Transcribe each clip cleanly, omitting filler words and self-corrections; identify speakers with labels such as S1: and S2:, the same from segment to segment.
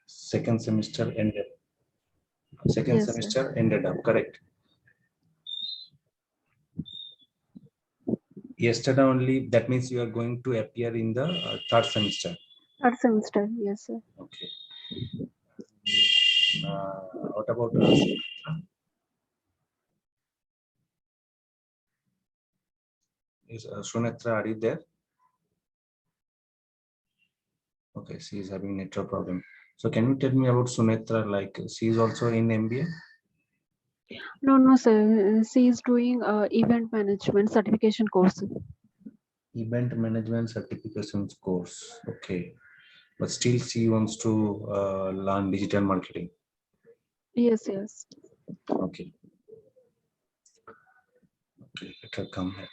S1: second semester ended. Second
S2: Yes, sir.
S1: semester ended up, correct? Yesterday only, that means you are going to appear in the third semester.
S2: Third semester. Yes, sir.
S1: Okay. What about us? Is Sunetra, are you there? Okay, she is having network problem. So can you tell me about Sunetra? Like she is also in MBA?
S2: No, sir. She is doing event management certification course.
S1: Event management certification course. Okay, but still she wants to learn digital marketing.
S2: Yes, yes.
S1: Okay. Okay, let her come back.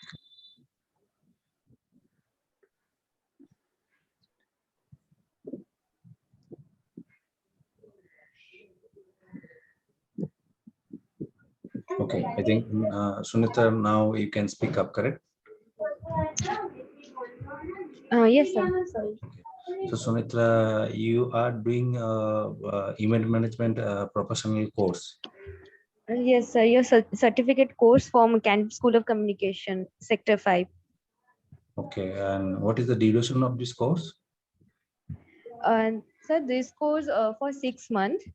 S1: Okay, I think Sunita, now you can speak up, correct?
S2: Yes, sir. Sorry.
S1: So Sunita, you are doing event management professional course.
S3: Yes, sir. Your certificate course from Candid School of Communication, Sector 5.
S1: Okay, and what is the duration of this course?
S3: Sir, this course for 6 months.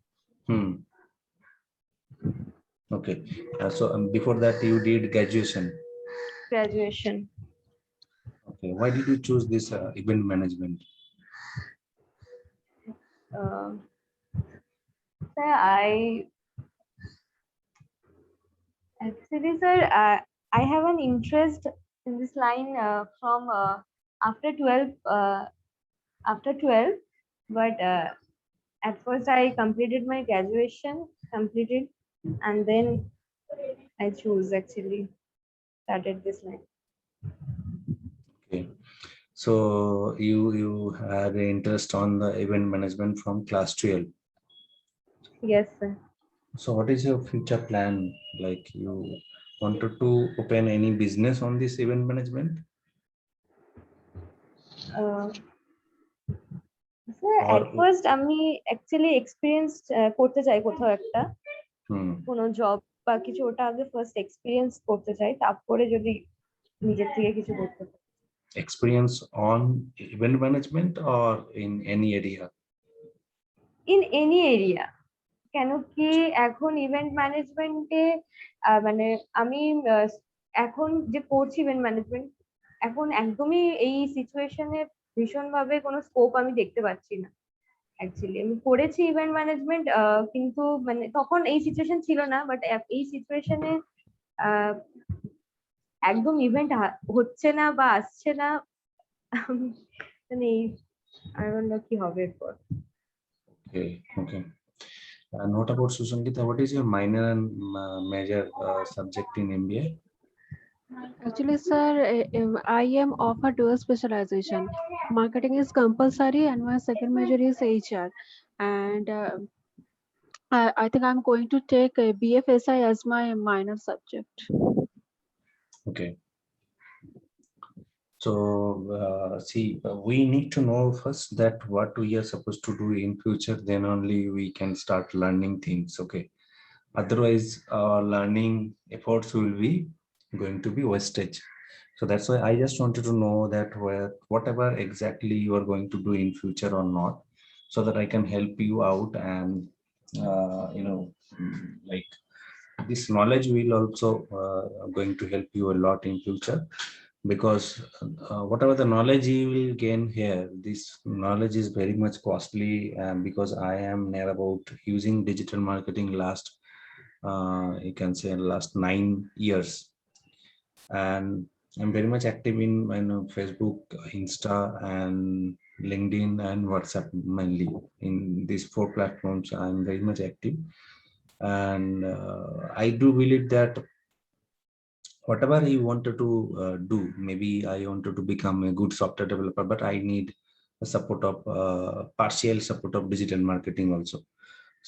S1: Okay, so before that you did graduation.
S3: Graduation.
S1: Okay, why did you choose this event management?
S3: Sir, I have an interest in this line from after 12. After 12, but at first I completed my graduation, and then I chose actually started this line.
S1: Okay, so you had an interest on the event management from class 12.
S3: Yes, sir.
S1: So what is your future plan? Like you wanted to open any business on this event management?
S3: Sir
S1: Or
S3: at first আমি actually experience করতে চাই কোথাও একটা কোনো job বা কিছু ওটা আগে ফার্স্ট এক্সপিরিয়েন্স করতে চাই তারপরে যদি নিজের থেকে কিছু করতে পারি
S1: experience on event management or in any area?
S3: In any area কেন কি এখন ইভেন্ট ম্যানেজমেন্টে মানে আমি এখন যে করছি ইভেন্ট ম্যানেজমেন্ট এখন একদমই এই সিচুয়েশনে ভীষণভাবে কোনো স্কোপ আমি দেখতে পাচ্ছি না অ্যাকচুয়ালি আমি করেছি ইভেন্ট ম্যানেজমেন্ট কিন্তু মানে তখন এই সিচুয়েশন ছিল না বাট এই সিচুয়েশনে একদম ইভেন্ট হচ্ছে না বা আসছে না মানে I don't know কি হবে এরপর
S1: Okay, okay. And what about Susankita? What is your minor and major subject in MBA?
S2: Actually, sir, I am of a dual specialization. Marketing is compulsory, and my second major is HR. And I think I'm going to take BFSI as my minor subject.
S1: Okay. So see, we need to know first that what we are supposed to do in future, then only we can start learning things. Okay, otherwise our learning efforts will be going to be wastage. So that's why I just wanted to know that whatever exactly you are going to do in future or not, so that I can help you out and like this knowledge will also going to help you a lot in future, because whatever the knowledge you will gain here, this knowledge is very much costly, because I am near about using digital marketing last you can say last 9 years, and I'm very much active in Facebook, Insta, and LinkedIn and WhatsApp. Mainly in these 4 platforms I'm very much active, and I do believe that whatever you wanted to do, maybe I wanted to become a good software developer, but I need a support of partial support of digital marketing also.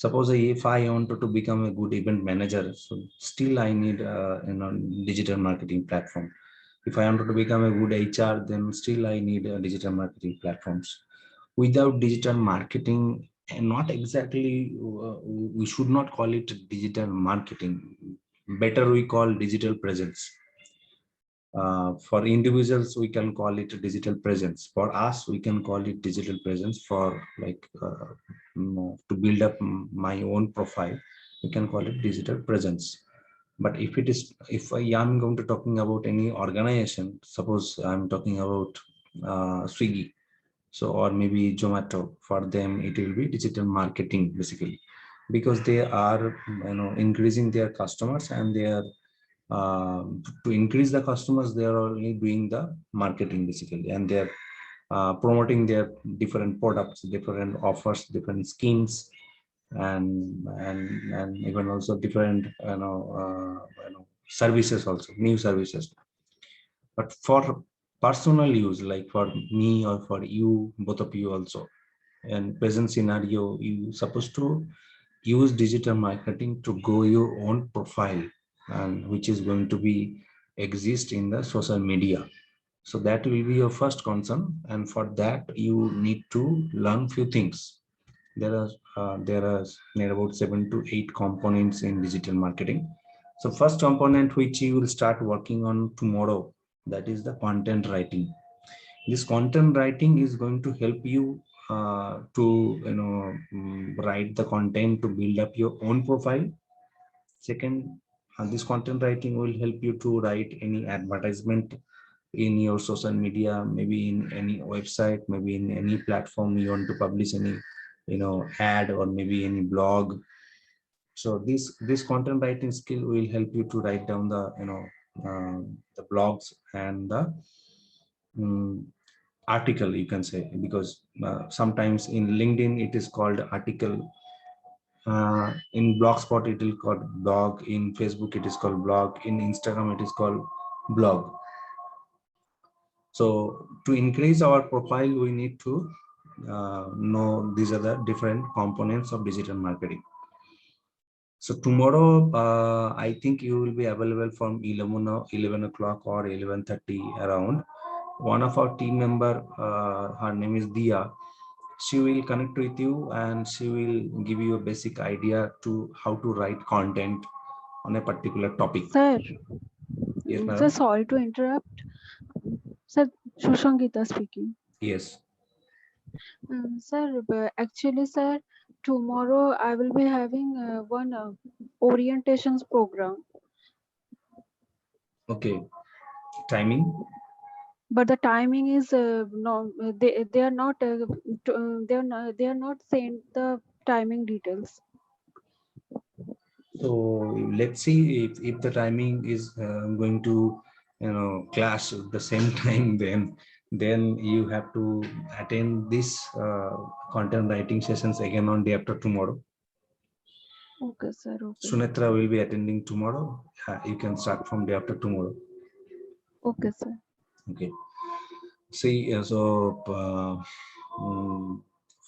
S1: Suppose if I wanted to become a good event manager, so still I need digital marketing platform. If I wanted to become a good HR, then still I need digital marketing platforms. Without digital marketing, and not exactly, we should not call it digital marketing. Better we call digital presence. For individuals, we can call it digital presence. For us, we can call it digital presence. For like to build up my own profile, we can call it digital presence. But if I am going to talking about any organization, suppose I'm talking about Swiggy, so or maybe Zomato, for them it will be digital marketing basically, because they are increasing their customers, and they are to increase the customers, they are only doing the marketing basically, and they're promoting their different products, different offers, different schemes, and even also different services, also new services. But for personal use, like for me or for you, both of you also, and present scenario, you supposed to use digital marketing to grow your own profile, and which is going to be exist in the social media. So that will be your first concern, and for that you need to learn few things. There are near about 7 to 8 components in digital marketing. So first component which you will start working on tomorrow, that is the content writing. This content writing is going to help you to write the content to build up your own profile. Second, this content writing will help you to write any advertisement in your social media, maybe in any website, maybe in any platform you want to publish any ad, or maybe any blog. So this content writing skill will help you to write down the the blogs and the um, article, you can say, because sometimes in LinkedIn it is called article, in Blogspot it is called blog, in Facebook it is called blog, in Instagram it is called blog. So to increase our profile, we need to know these are the different components of digital marketing. So tomorrow, I think you will be available from 11 o'clock or 11:30 around. One of our team member, her name is Dia. She will connect with you, and she will give you a basic idea to how to write content on a particular topic.
S2: Sir,
S1: Yes,
S2: sir,
S1: madam.
S2: sorry to interrupt. Sir, Shushangita speaking.
S1: Yes.
S2: Sir, actually, sir, tomorrow I will be having one orientations program,
S1: Okay. Timing.
S2: but the timing is no, they are not they are not saying the timing details.
S1: So let's see if the timing is going to clash at the same time, then you have to attend this content writing sessions again on day after tomorrow.
S2: Okay, sir. Okay.
S1: Sunetra will be attending tomorrow. You can start from day after tomorrow.
S2: Okay, sir.
S1: Okay. See,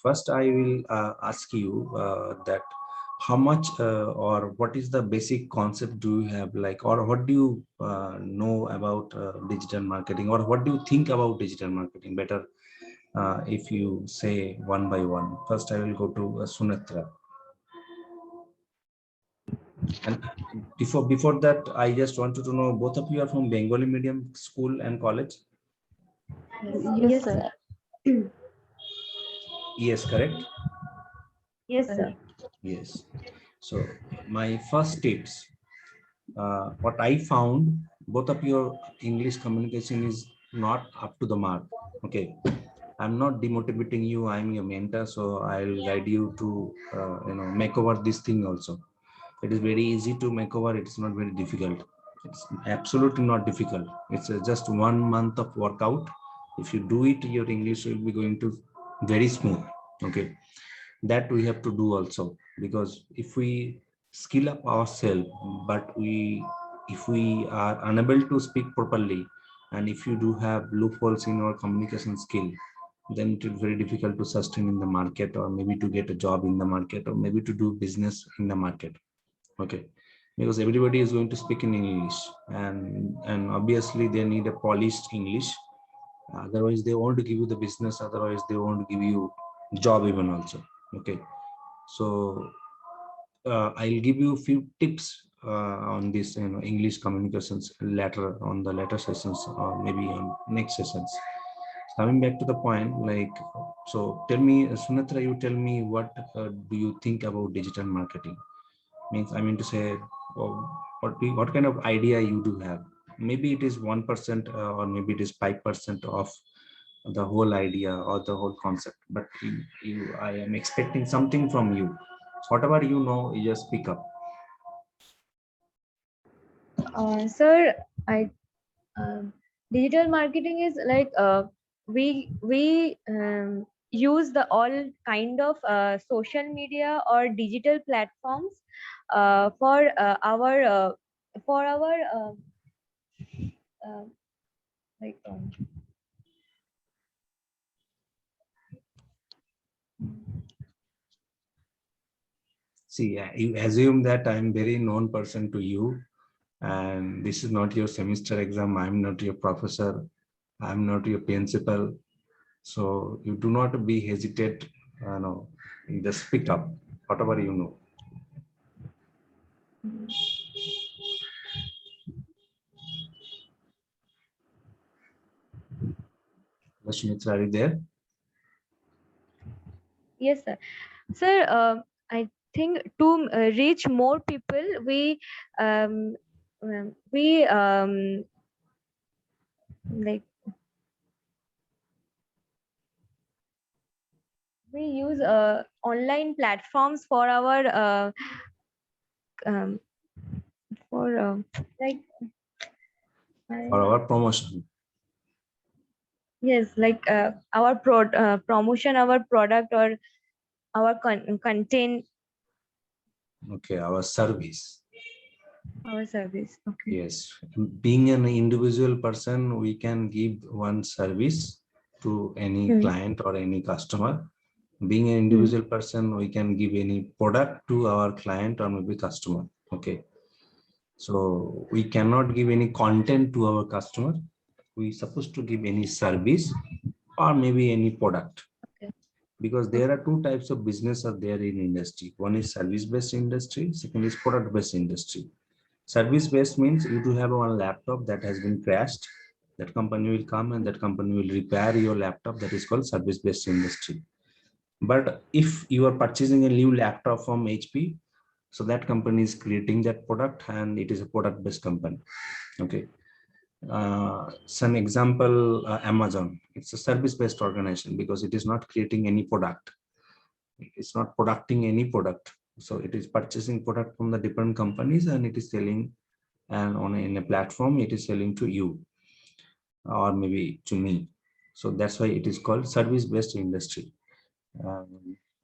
S1: first I will ask you that how much or what is the basic concept do you have, like, or what do you know about digital marketing, or what do you think about digital marketing? Better if you say one by one. First, I will go to Sunetra. And before that, I just wanted to know, both of you are from Bengali medium school and college?
S2: Yes, sir.
S1: Yes, correct.
S3: Yes, sir.
S1: Yes. So my first tips, what I found, both of your English communication is not up to the mark. Okay. I'm not demotivating you. I'm your mentor, so I'll guide you to make over this thing also. It is very easy to make over. It's not very difficult. It's absolutely not difficult. It's just 1 month of workout. If you do it, your English will be going to very smooth. Okay, that we have to do also, because if we skill up ourselves, but if we are unable to speak properly, and if you do have loopholes in our communication skill, then it is very difficult to sustain in the market, or maybe to get a job in the market, or maybe to do business in the market. Okay, because everybody is going to speak in English, and obviously they need a polished English. Otherwise they want to give you the business, otherwise they want to give you job even also. Okay, so I'll give you a few tips on this, English communications later on the later sessions, or maybe on next sessions. Coming back to the point, like, so tell me, Sunatra, you tell me what do you think about digital marketing? Means, I mean to say, what kind of idea you do have? Maybe it is 1% or maybe it is 5% of the whole idea or the whole concept, but I am expecting something from you. So whatever you know, you just pick up.
S3: Sir, I digital marketing is like we use the all kind of social media or digital platforms for our uh, like
S1: See, you assume that I'm very known person to you, and this is not your semester exam. I'm not your professor. I'm not your principal. So you do not be hesitate. No, you just pick up whatever you know. Smith, are you there?
S3: yes sir. Sir, I think to reach more people, um, we like we use online platforms for our um, for like
S1: For
S3: I,
S1: our promotion.
S3: yes, like our promotion, our product or our content,
S1: Okay, our service.
S3: our service. Okay.
S1: Yes, being an individual person, we can give one service to any
S3: Hmm.
S1: client or any customer. Being an
S3: Hmm.
S1: individual person, we can give any product to our client or maybe customer. Okay, so we cannot give any content to our customer. We supposed to give any service or maybe any product,
S3: Okay.
S1: because there are two types of business are there in industry. One is service based industry, second is product based industry. Service based means you do have one laptop that has been crashed, that company will come and that company will repair your laptop. That is called service based industry. But if you are purchasing a new laptop from HP, so that company is creating that product and it is a product based company. Okay, some example, Amazon, it's a service based organization because it is not creating any product, it's not producing any product. So it is purchasing product from the different companies and it is selling, and in a platform it is selling to you or maybe to me. So that's why it is called service based industry.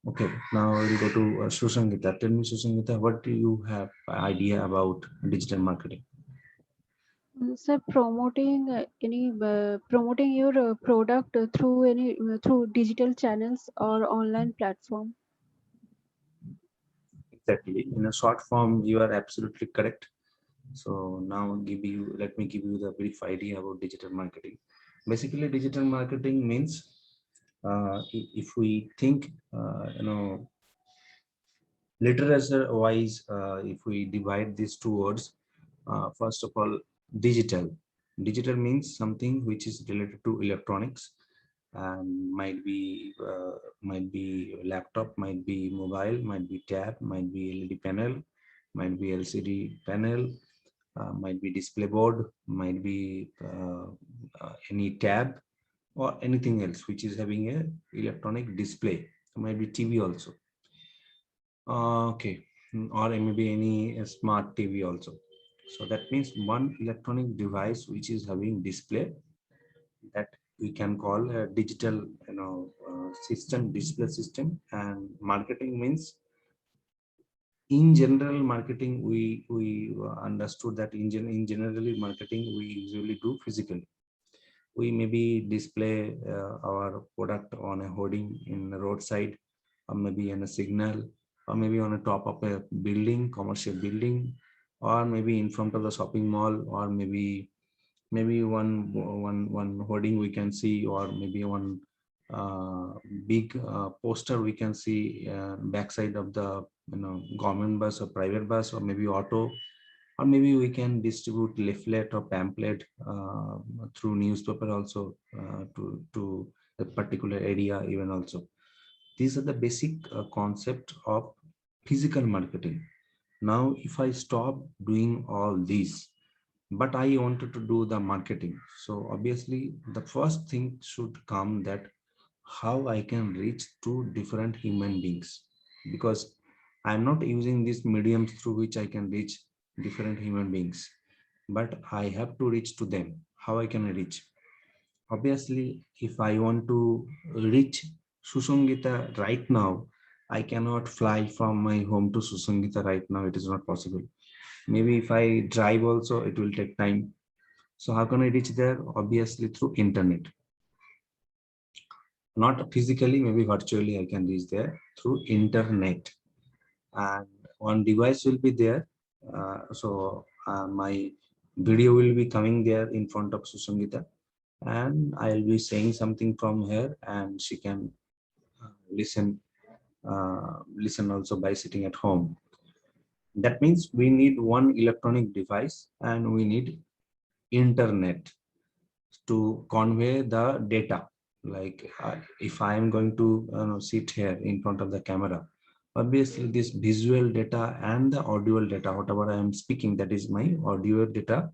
S1: Okay, now we'll go to Sushangita. Tell me, Sushangita, what do you have idea about digital marketing?
S2: Sir, promoting your product through through digital channels or online platform.
S1: Exactly, in a short form you are absolutely correct. So now let me give you the brief idea about digital marketing. Basically, digital marketing means, if we think, literature wise, if we divide these two words, first of all, digital. Digital means something which is related to electronics, and might be laptop, might be mobile, might be tab, might be LED panel, might be LCD panel, might be display board, might be any tab or anything else which is having a electronic display, might be TV also. Okay, or maybe any smart TV also. So that means one electronic device which is having display, that we can call a digital, system, display system. And marketing means, in general, marketing we understood that in generally marketing we usually do physically. We maybe display our product on a hoarding in the roadside, or maybe on a signal, or maybe on a top of a building, commercial building, or maybe in front of the shopping mall, or maybe one hoarding we can see, or maybe one big poster we can see backside of the government bus or private bus or maybe auto, or maybe we can distribute leaflet or pamphlet through newspaper also to a particular area even also. These are the basic concept of physical marketing. Now if I stop doing all these but I wanted to do the marketing, so obviously the first thing should come that how I can reach to different human beings, because I'm not using these mediums through which I can reach different human beings, but I have to reach to them. How I can reach? Obviously, if I want to reach Susangita right now, I cannot fly from my home to Susangita right now. It is not possible. Maybe if I drive also, it will take time. So how can I reach there? Obviously through internet. Not physically, maybe virtually I can reach there through internet. And one device will be there. My video will be coming there in front of Susangita, and I'll be saying something from here, and she can listen also by sitting at home. That means we need one electronic device and we need internet to convey the data. Like if I am going to sit here in front of the camera, obviously this visual data and the audio data, whatever I am speaking, that is my audio data,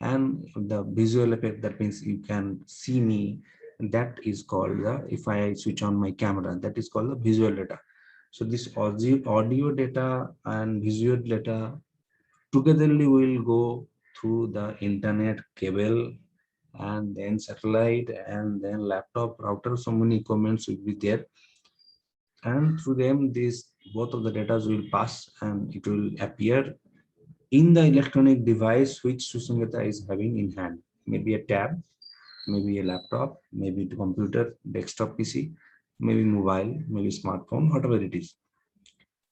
S1: and the visual effect, that means you can see me, that is called the, if I switch on my camera, that is called the visual data. So this audio data and visual data togetherly will go through the internet cable and then satellite and then laptop router. So many comments will be there, and through them these both of the data will pass and it will appear in the electronic device which Susangita is having in hand. Maybe a tab, maybe a laptop, maybe the computer, desktop PC, maybe mobile, maybe smartphone, whatever it is.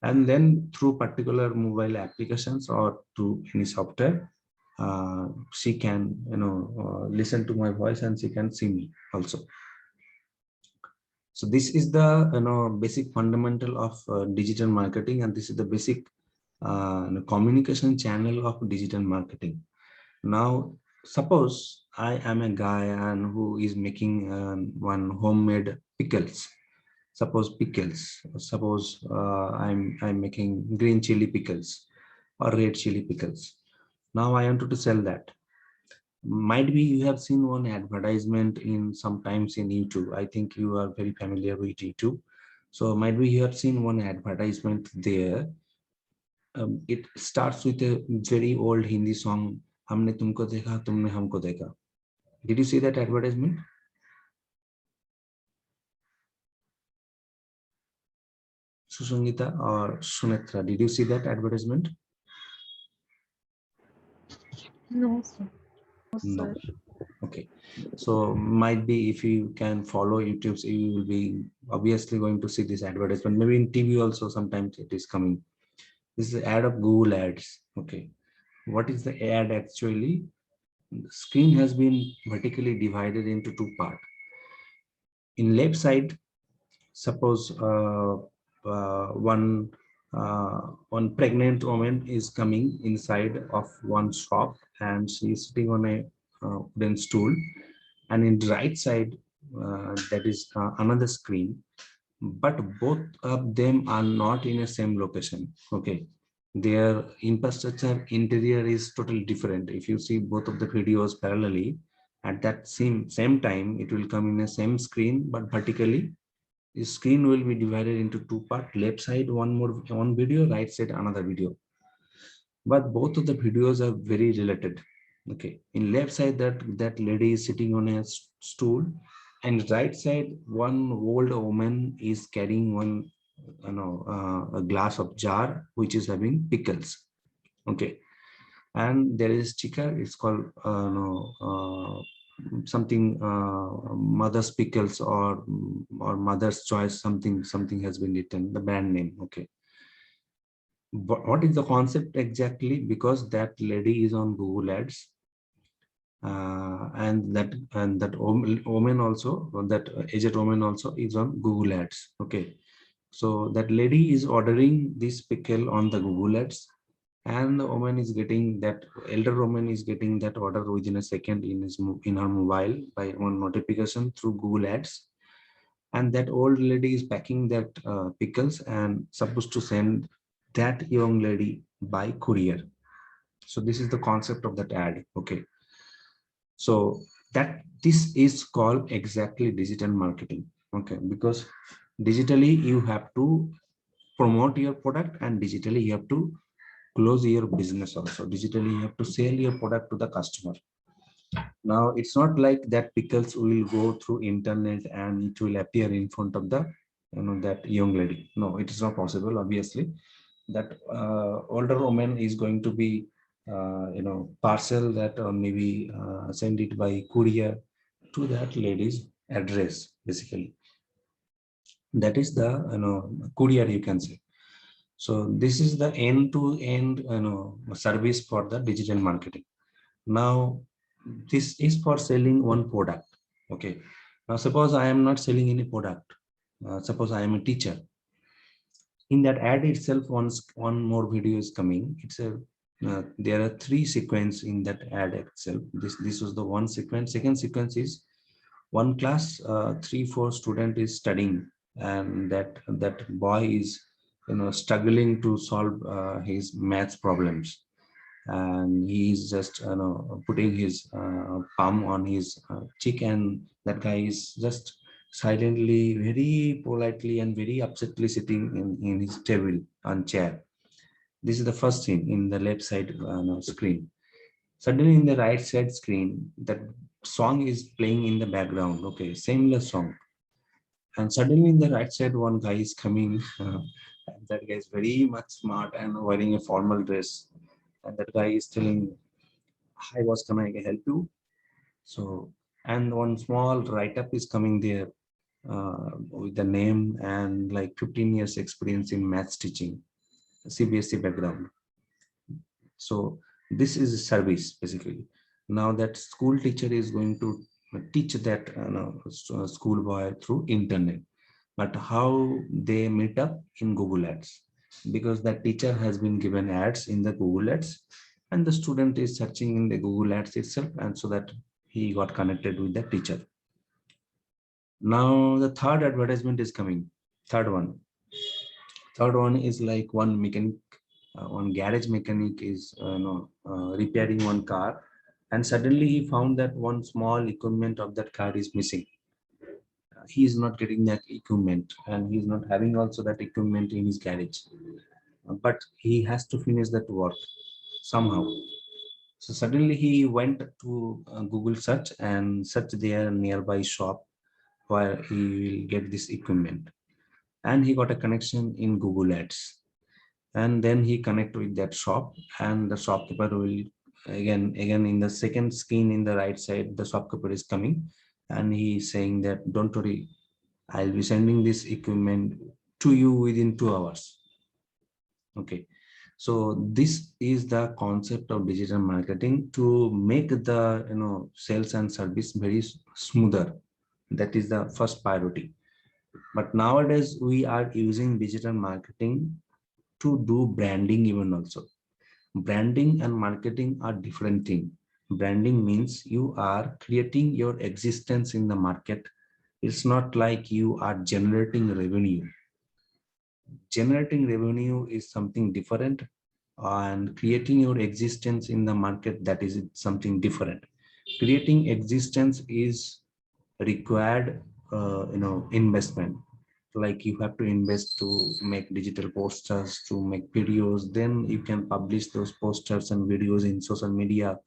S1: And then through particular mobile applications or through any software, she can listen to my voice and she can see me also. So this is the basic fundamental of digital marketing, and this is the basic communication channel of digital marketing. Now suppose I am a guy and who is making one homemade pickles. Suppose I'm making green chili pickles or red chili pickles. Now I wanted to sell that. Might be you have seen one advertisement in sometimes in YouTube. I think you are very familiar with YouTube. So might be you have seen one advertisement there. It starts with a very old Hindi song, Humne tumko dekha, tumne humko dekha. Did you see that advertisement? Susangita or Sunetra, did you see that advertisement?
S2: No, sir.
S1: No. Okay, so might be if you can follow YouTube, so you will be obviously going to see this advertisement. Maybe in TV also sometimes it is coming. This is the ad of Google Ads. Okay, what is the ad actually? The screen has been vertically divided into two parts. In left side, suppose one pregnant woman is coming inside of one shop and she is sitting on a wooden stool, and in the right side that is another screen, but both of them are not in the same location. Okay, their infrastructure interior is totally different. If you see both of the videos parallelly at that same time, it will come in the same screen, but vertically the screen will be divided into two parts. Left side one video, right side another video, but both of the videos are very related. Okay, in left side that lady is sitting on a stool, and right side one old woman is carrying one a glass of jar which is having pickles. Okay, and there is a sticker, it's called something mother's pickles or mother's choice, something has been written, the brand name. Okay, but what is the concept exactly? Because that lady is on Google Ads, and that woman also, that aged woman also is on Google Ads. Okay, so that lady is ordering this pickle on the Google Ads, and the woman is getting that, elder woman is getting that order within a second in her mobile by one notification through Google Ads. And that old lady is packing that pickles and supposed to send that young lady by courier. So this is the concept of that ad. Okay, so that this is called exactly digital marketing. Okay, because digitally you have to promote your product, and digitally you have to close your business also. Digitally you have to sell your product to the customer. Now it's not like that pickles will go through internet and it will appear in front of the, that young lady. No, it is not possible. Obviously that older woman is going to be parcel that, or maybe send it by courier to that lady's address. Basically that is the, courier, you can say. So this is the end to end, service for the digital marketing. Now this is for selling one product. Okay, now suppose I am not selling any product. Suppose I am a teacher. In that ad itself, one more video is coming. It's a there are three sequence in that ad itself. This was the one sequence. Second sequence is one class, 3-4 student is studying, and that boy is, struggling to solve his maths problems, and he's just, putting his palm on his cheek, and that guy is just silently, very politely and very upsetly sitting in his table and chair. This is the first scene in the left side screen. Suddenly in the right side screen, that song is playing in the background. Okay, similar song. And suddenly in the right side, one guy is coming. And that guy is very much smart and wearing a formal dress. And that guy is telling, "Hi, boss, can I help you?" So, and one small write-up is coming there with the name and like 15 years experience in maths teaching, CBSE background. So this is a service basically. Now that school teacher is going to teach that school boy through internet, but how they meet up in Google Ads, because that teacher has been given ads in the Google Ads, and the student is searching in the Google Ads itself, and so that he got connected with the teacher. Now the third advertisement is coming. Third one is like one mechanic, one garage mechanic is repairing one car, and suddenly he found that one small equipment of that car is missing. He is not getting that equipment, and he is not having also that equipment in his garage. But he has to finish that work somehow. So suddenly he went to Google search and search their nearby shop where he will get this equipment, and he got a connection in Google Ads. And then he connect with that shop, and the shopkeeper will again in the second screen in the right side, the shopkeeper is coming, and he is saying that, "Don't worry, I'll be sending this equipment to you within 2 hours." Okay, so this is the concept of digital marketing, to make the sales and service very smoother. That is the first priority. But nowadays we are using digital marketing to do branding even also. Branding and marketing are different thing. Branding means you are creating your existence in the market. It's not like you are generating revenue. Generating revenue is something different, and creating your existence in the market, that is something different. Creating existence is required investment. Like you have to invest to make digital posters, to make videos, then you can publish those posters and videos in social media,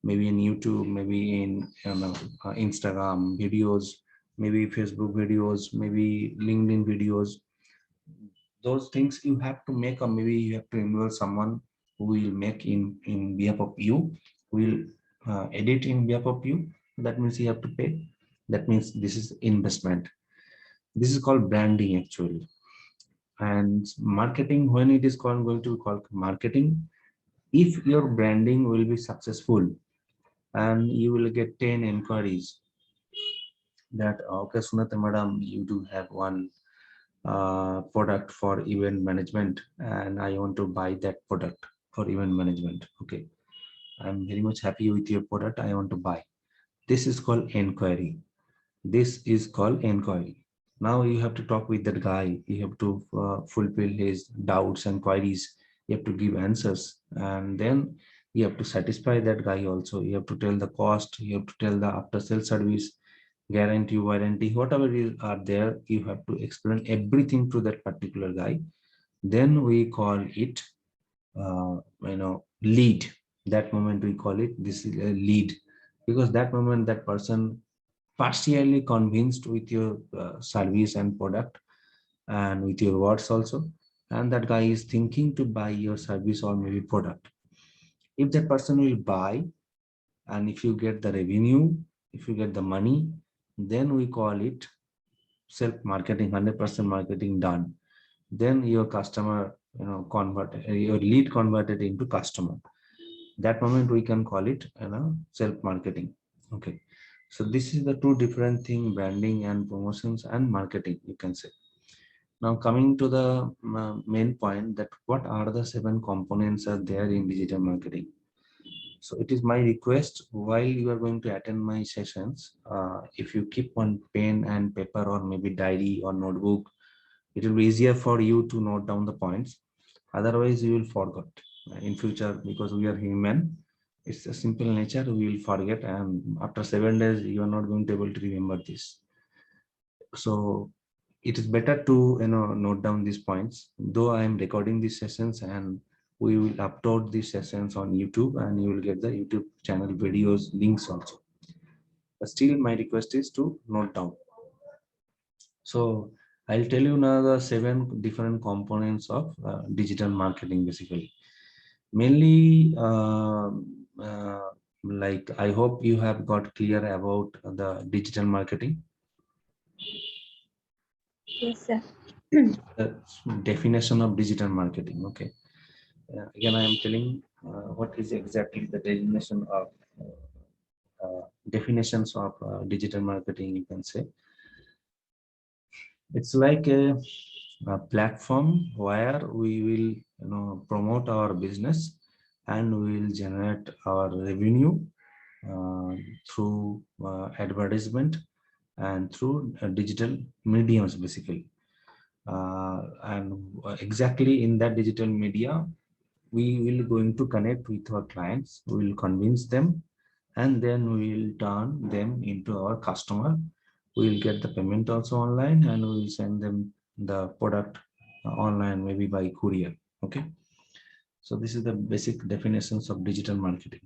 S1: maybe in YouTube, maybe in Instagram videos, maybe Facebook videos, maybe LinkedIn videos. Those things you have to make, or maybe you have to involve someone who will make in behalf of you, who will edit in behalf of you. That means you have to pay. That means this is investment. This is called branding actually. And marketing, when it is called, going to be called marketing, if your branding will be successful, and you will get 10 inquiries that, okay, Sunata madam, you do have one product for event management, and I want to buy that product for event management. Okay, I'm very much happy with your product, I want to buy. This is called inquiry. This is called inquiry. Now you have to talk with that guy. You have to fulfill his doubts and queries. You have to give answers, and then you have to satisfy that guy also. You have to tell the cost. You have to tell the after sale service, guarantee, warranty, whatever is are there. You have to explain everything to that particular guy. Then we call it, lead. That moment we call it, this is a lead, because that moment that person partially convinced with your service and product and with your words also, and that guy is thinking to buy your service or maybe product. If that person will buy, and if you get the revenue, if you get the money, then we call it self marketing, 100% marketing done. Then your customer, convert your lead converted into customer. That moment we can call it, self marketing. Okay, so this is the two different thing: branding and promotions and marketing, you can say. Now coming to the main point, that what are the 7 components are there in digital marketing. So it is my request, while you are going to attend my sessions, if you keep one pen and paper or maybe diary or notebook, it will be easier for you to note down the points. Otherwise you will forget in future, because we are human. It's a simple nature, we will forget, and after 7 days you are not going to be able to remember this. So it is better to note down these points. Though I am recording these sessions, and we will upload these sessions on YouTube, and you will get the YouTube channel videos links also. But still my request is to note down. So I'll tell you now the 7 different components of digital marketing. Basically, mainly, like, I hope you have got clear about the digital marketing.
S3: Yes, sir.
S1: The definition of digital marketing. Okay. Again, I am telling what is exactly the definitions of digital marketing, you can say. It's like a platform where we will promote our business, and we will generate our revenue uh, through advertisement and through digital mediums, basically. And exactly in that digital media, we will going to connect with our clients, we will convince them, and then we will turn them into our customer. We will get the payment also online, and we will send them the product online, maybe by courier. Okay, so this is the basic definitions of digital marketing.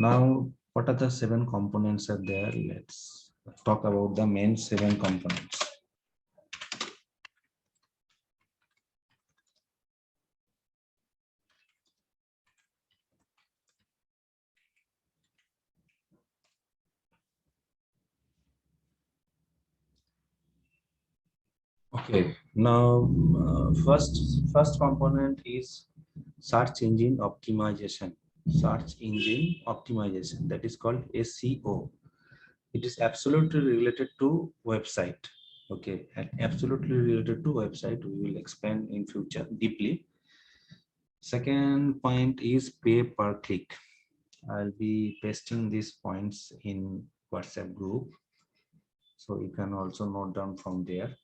S1: Now, what are the 7 components are there? Let's talk about the main 7 components. Okay, now first component is search engine optimization. Search engine optimization, that is called SEO. It is absolutely related to website. Okay, and absolutely related to website. We will expand in future deeply. Second point is pay per click. I'll be pasting these points in WhatsApp group, so you can also note down from there.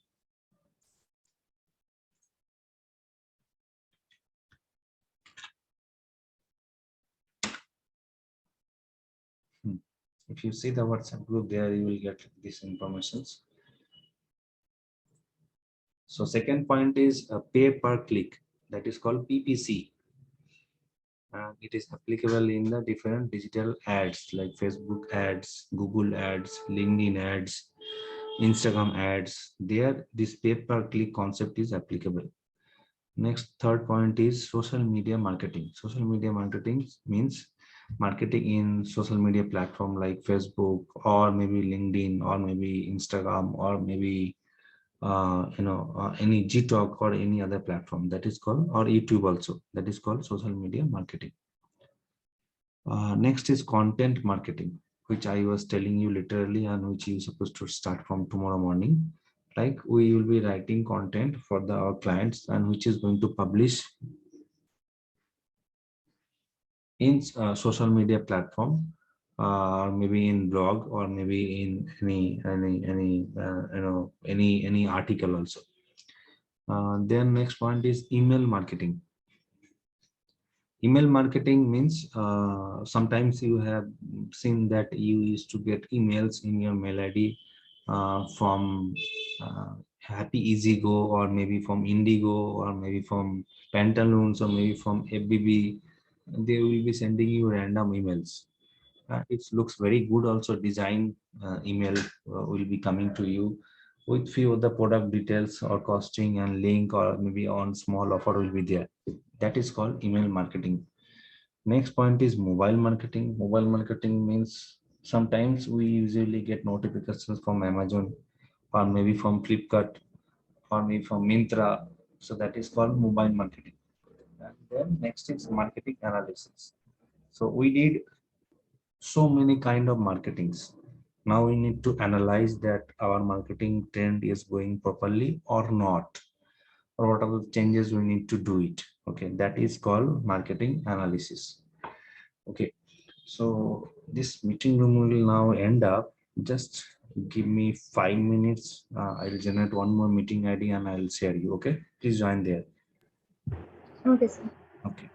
S1: If you see the WhatsApp group there, you will get these informations. So second point is a pay per click, that is called PPC. It is applicable in the different digital ads like Facebook ads, Google ads, LinkedIn ads, Instagram ads. There, this pay per click concept is applicable. Next, third point is social media marketing. Social media marketing means marketing in social media platform like Facebook, or maybe LinkedIn, or maybe Instagram, or maybe any Gtalk or any other platform, that is called, or YouTube also, that is called social media marketing. Next is content marketing, which I was telling you literally, and which you supposed to start from tomorrow morning. Like we will be writing content for our clients, and which is going to publish in social media platform, maybe in blog, or maybe in any article also. Then next point is email marketing. Email marketing means sometimes you have seen that you used to get emails in your mail ID from Happy Easy Go, or maybe from Indigo, or maybe from Pantaloons, or maybe from FBB. They will be sending you random emails. It looks very good also. Design email will be coming to you with few of the product details or costing and link, or maybe on small offer will be there. That is called email marketing. Next point is mobile marketing. Mobile marketing means sometimes we usually get notifications from Amazon, or maybe from Flipkart, or maybe from Myntra. So that is called mobile marketing. And then next is marketing analysis. So we did so many kind of marketings. Now we need to analyze that our marketing trend is going properly or not, or what are the changes we need to do it. Okay, that is called marketing analysis. Okay, so this meeting room will now end up. Just give me 5 minutes. I'll generate one more meeting ID and I'll share you. Okay, please join there.
S3: Okay, sir.
S1: Okay.